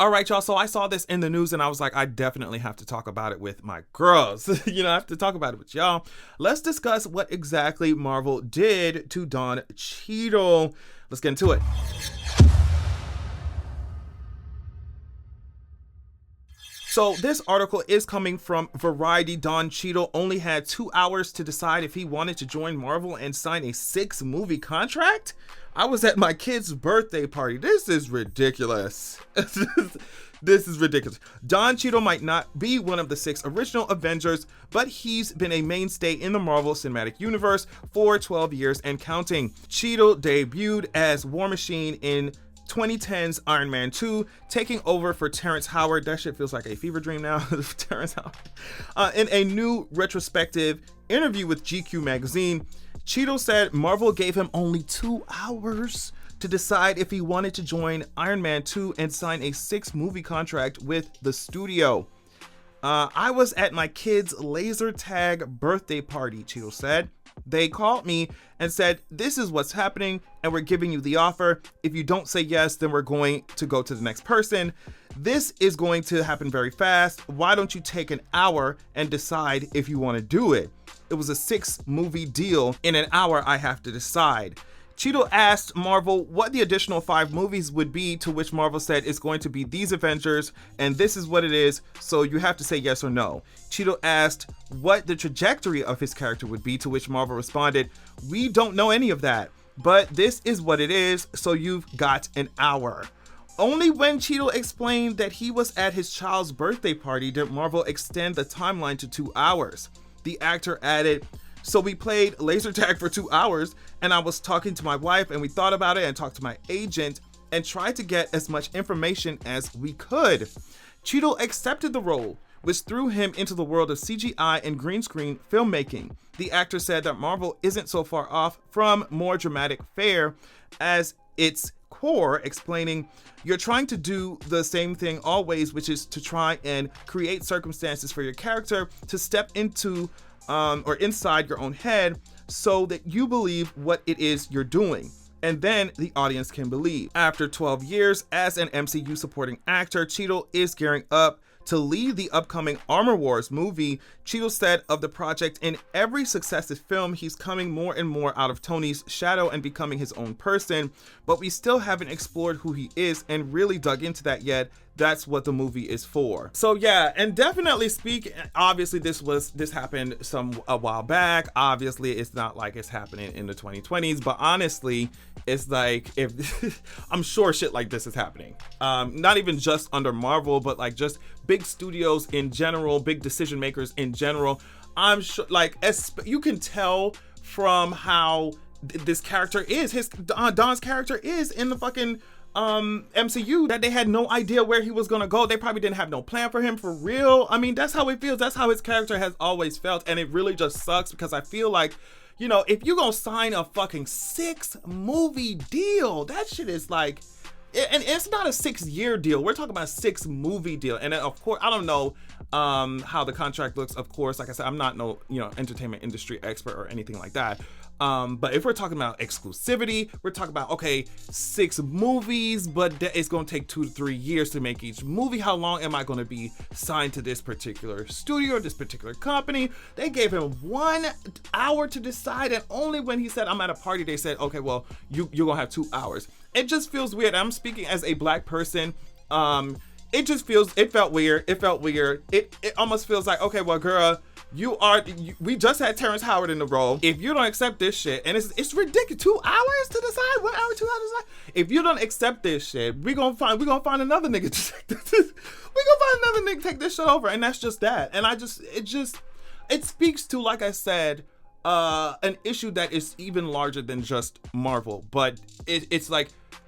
All right, y'all. So I saw this in the news and I was like, I definitely have to talk about it with my girls. I have to talk about it with y'all. Let's discuss what exactly Marvel did to Don Cheadle. Let's get into it. So this article is coming from Variety. Don Cheadle only had 2 hours to decide if he wanted to join Marvel and sign a 6-movie contract. I was at my kid's birthday party. This is ridiculous. This is ridiculous. Don Cheadle might not be one of the 6 original Avengers, but he's been a mainstay in the Marvel Cinematic Universe for 12 years and counting. Cheadle debuted as War Machine in 2010's Iron Man 2, taking over for Terrence Howard. That shit feels like a fever dream now. Terrence Howard. In a new retrospective interview with GQ magazine, Cheadle said Marvel gave him only 2 hours to decide if he wanted to join Iron Man 2 and sign a 6-movie contract with the studio. I was at my kid's laser tag birthday party, Cheadle said. They called me and said, this is what's happening and we're giving you the offer. If you don't say yes, then we're going to go to the next person. This is going to happen very fast. Why don't you take an hour and decide if you want to do it? It was a 6-movie deal. In an hour, I have to decide. Cheadle asked Marvel what the additional 5 movies would be, to which Marvel said it's going to be these Avengers and this is what it is, so you have to say yes or no. Cheadle asked what the trajectory of his character would be, to which Marvel responded, we don't know any of that, but this is what it is, so you've got an hour. Only when Cheadle explained that he was at his child's birthday party did Marvel extend the timeline to 2 hours. The actor added, so we played laser tag for 2 hours and I was talking to my wife and we thought about it and talked to my agent and tried to get as much information as we could. Cheadle accepted the role, which threw him into the world of CGI and green screen filmmaking. The actor said that Marvel isn't so far off from more dramatic fare as its core, explaining, you're trying to do the same thing always, which is to try and create circumstances for your character to step into or inside your own head so that you believe what it is you're doing. And then the audience can believe. After 12 years as an MCU supporting actor, Cheadle is gearing up to lead the upcoming Armor Wars movie. Cheadle said of the project, in every successive film, he's coming more and more out of Tony's shadow and becoming his own person, but we still haven't explored who he is and really dug into that yet. That's what the movie is for. So yeah, and definitely speak, obviously this happened a while back. Obviously it's not like it's happening in the 2020s, but honestly, it's like, if I'm sure shit like this is happening. Not even just under Marvel, but like just big studios in general, big decision makers in general. I'm sure, like, you can tell from how this character is, Don's character is in the fucking MCU, that they had no idea where he was gonna go. They probably didn't have no plan for him, for real. I mean, that's how it feels. That's how his character has always felt, and it really just sucks because I feel like, if you gonna sign a fucking 6-movie deal, that shit is like, and it's not a 6-year deal. We're talking about a 6-movie deal. And then, of course, I don't know how the contract looks. Of course, like I said, I'm not no entertainment industry expert or anything like that. But if we're talking about exclusivity, we're talking about, okay, 6 movies, but it's going to take 2 to 3 years to make each movie. How long am I going to be signed to this particular studio, this particular company? They gave him 1 hour to decide, and only when he said, I'm at a party, they said, okay, well, you're going to have 2 hours. It just feels weird. I'm speaking as a black person. It felt weird. It almost feels like, okay, well, girl, we just had Terrence Howard in the role. If you don't accept this shit, and it's ridiculous, 2 hours to decide, 1 hour, 2 hours to decide. If you don't accept this shit, we gonna find another nigga to take this. We gonna find another nigga to take this shit over, and that's just that. And it speaks to, like I said, an issue that is even larger than just Marvel. But it's like,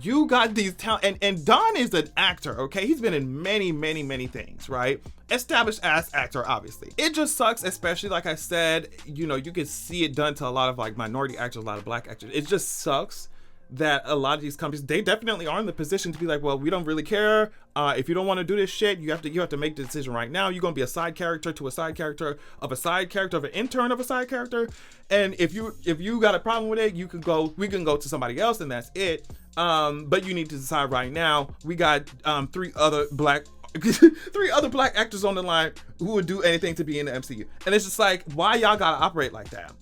you got these talent, and Don is an actor, okay? He's been in many, many, many things, right? Established ass actor, obviously. It just sucks, especially, like I said, you can see it done to a lot of like minority actors, a lot of black actors. It just sucks that a lot of these companies, they definitely are in the position to be like, well, we don't really care. If you don't want to do this shit, you have to make the decision right now. You're gonna be a side character to a side character of a side character of an intern of a side character. And if you got a problem with it, we can go to somebody else, and that's it. But you need to decide right now. We got three other black actors on the line who would do anything to be in the MCU. And it's just like, why y'all gotta operate like that?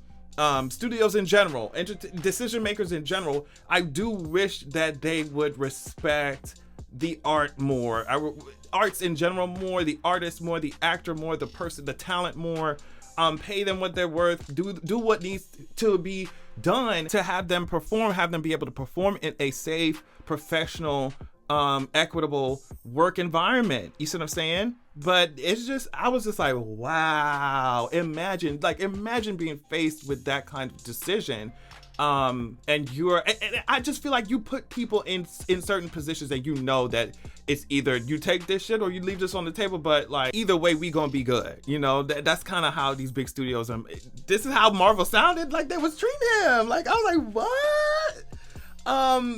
Studios in general, decision makers in general, I do wish that they would respect the art more, arts in general more, the artist more, the actor more, the person, the talent more. Pay them what they're worth. Do what needs to be done to have them perform, have them be able to perform in a safe, professional, equitable work environment. You see what I'm saying? But it's just, I was just like, wow, imagine being faced with that kind of decision. And I just feel like you put people in certain positions that you know that it's either you take this shit or you leave this on the table, but like either way we gonna be good. You know, that's kind of how these big studios, this is how Marvel sounded like they was treating him. Like, I was like, what?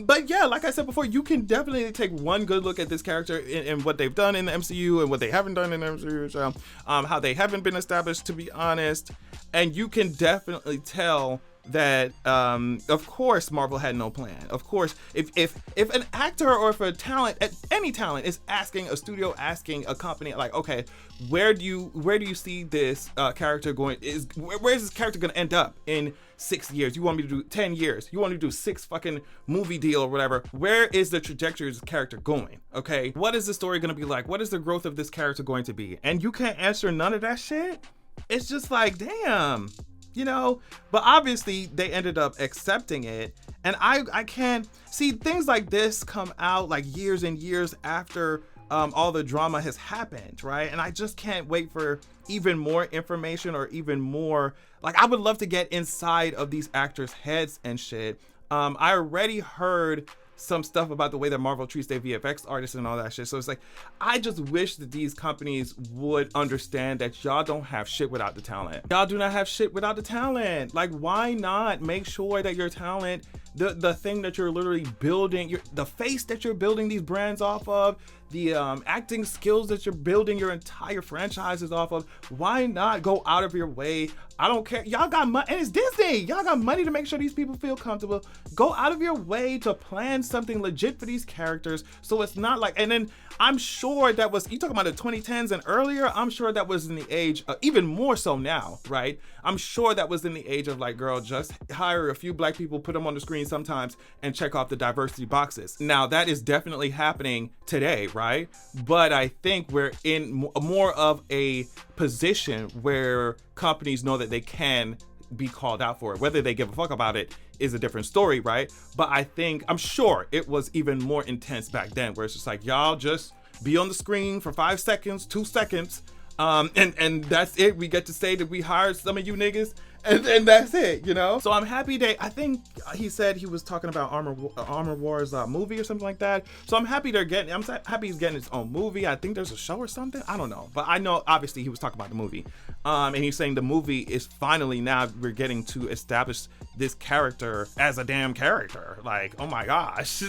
But yeah, like I said before, you can definitely take one good look at this character and what they've done in the MCU and what they haven't done in the MCU, so, how they haven't been established, to be honest, and you can definitely tell that of course Marvel had no plan. Of course, if an actor or if a talent, any talent is asking a studio, asking a company, like, okay, where do you see this character going, where is this character gonna end up in 6 years? You want me to do 10 years? You want me to do 6 fucking movie deal or whatever? Where is the trajectory of this character going? Okay, what is the story gonna be like? What is the growth of this character going to be? And you can't answer none of that shit. It's just like, damn. You know, but obviously they ended up accepting it, and I can't see things like this come out like years and years after all the drama has happened, right? And I just can't wait for even more information or even more, like, I would love to get inside of these actors' heads and shit. I already heard some stuff about the way that Marvel treats their VFX artists and all that shit. So it's like, I just wish that these companies would understand that y'all don't have shit without the talent. Y'all do not have shit without the talent. Like, why not make sure that your talent, the thing that you're literally building, the face that you're building these brands off of, the acting skills that you're building your entire franchises off of, why not go out of your way? I don't care. Y'all got money, and it's Disney. Y'all got money to make sure these people feel comfortable. Go out of your way to plan something legit for these characters, so it's not like, and then I'm sure that was, you talking about the 2010s and earlier, I'm sure that was in the age, even more so now, right? I'm sure that was in the age of like, girl, just hire a few black people, put them on the screen sometimes, and check off the diversity boxes. Now that is definitely happening today, right? But I think we're in more of a position where companies know that they can be called out for it. Whether they give a fuck about it is a different story, right? But I'm sure it was even more intense back then, where it's just like, y'all just be on the screen for 5 seconds, 2 seconds, and that's it. We get to say that we hired some of you niggas, and that's it, you know? So I'm happy I think he said he was talking about Armor Wars movie or something like that. So I'm happy I'm happy he's getting his own movie. I think there's a show or something. I don't know. But I know obviously he was talking about the movie. And he's saying the movie is finally, now we're getting to establish this character as a damn character. Like, oh my gosh,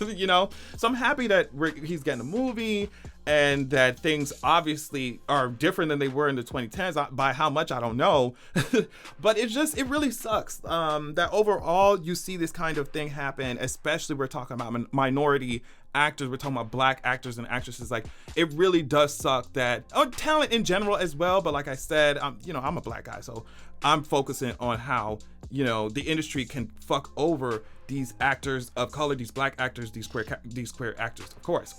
you know? So I'm happy that he's getting a movie, and that things obviously are different than they were in the 2010s. By how much, I don't know. But it really sucks that overall you see this kind of thing happen, especially we're talking about minority actors, we're talking about black actors and actresses. Like, it really does suck that, talent in general as well, but like I said, I'm a black guy, so I'm focusing on how, the industry can fuck over these actors of color, these black actors, these queer actors, of course.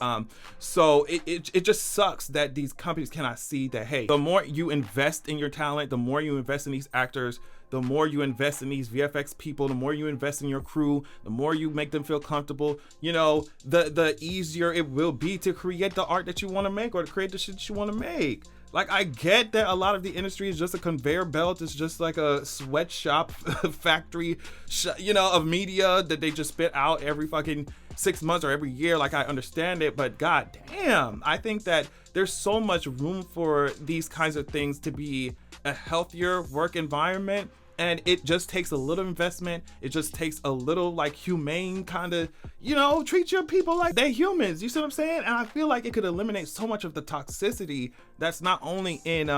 So it just sucks that these companies cannot see that, hey, the more you invest in your talent, the more you invest in these actors, the more you invest in these VFX people, the more you invest in your crew, the more you make them feel comfortable, the easier it will be to create the art that you want to make, or to create the shit that you want to make. Like, I get that a lot of the industry is just a conveyor belt. It's just like a sweatshop factory, of media that they just spit out every fucking 6 months or every year. Like, I understand it, but god damn, I think that there's so much room for these kinds of things to be a healthier work environment. And it just takes a little investment. It just takes a little like humane kind of, treat your people like they're humans. You see what I'm saying? And I feel like it could eliminate so much of the toxicity that's not only in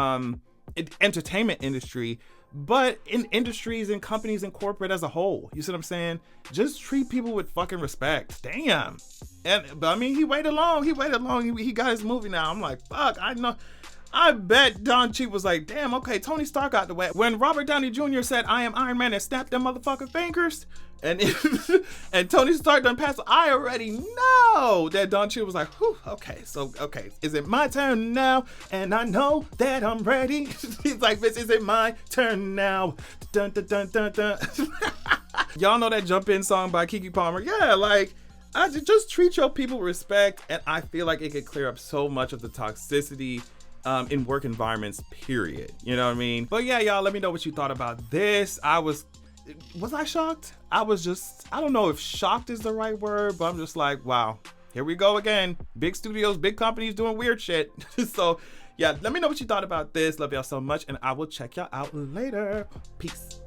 entertainment industry, but in industries and companies and corporate as a whole. You see what I'm saying? Just treat people with fucking respect. Damn. But I mean, he waited long. He got his movie now. I'm like, fuck, I know. I bet Don Cheadle was like, damn, okay, Tony Stark got the way. When Robert Downey Jr. said, I am Iron Man, and snapped them motherfucking fingers, and and Tony Stark done passed, I already know that Don Cheadle was like, whew, okay, is it my turn now? And I know that I'm ready. He's like, bitch, is it my turn now? Dun, dun, dun, dun, dun. Y'all know that Jump In song by Keke Palmer? Yeah, like, I just treat your people with respect, and I feel like it could clear up so much of the toxicity in work environments, period. You know what I mean? But yeah, y'all, let me know what you thought about this. Was I shocked? I don't know if shocked is the right word, but I'm just like, wow, here we go again. Big studios, big companies doing weird shit. So yeah, let me know what you thought about this. Love y'all so much, and I will check y'all out later. Peace.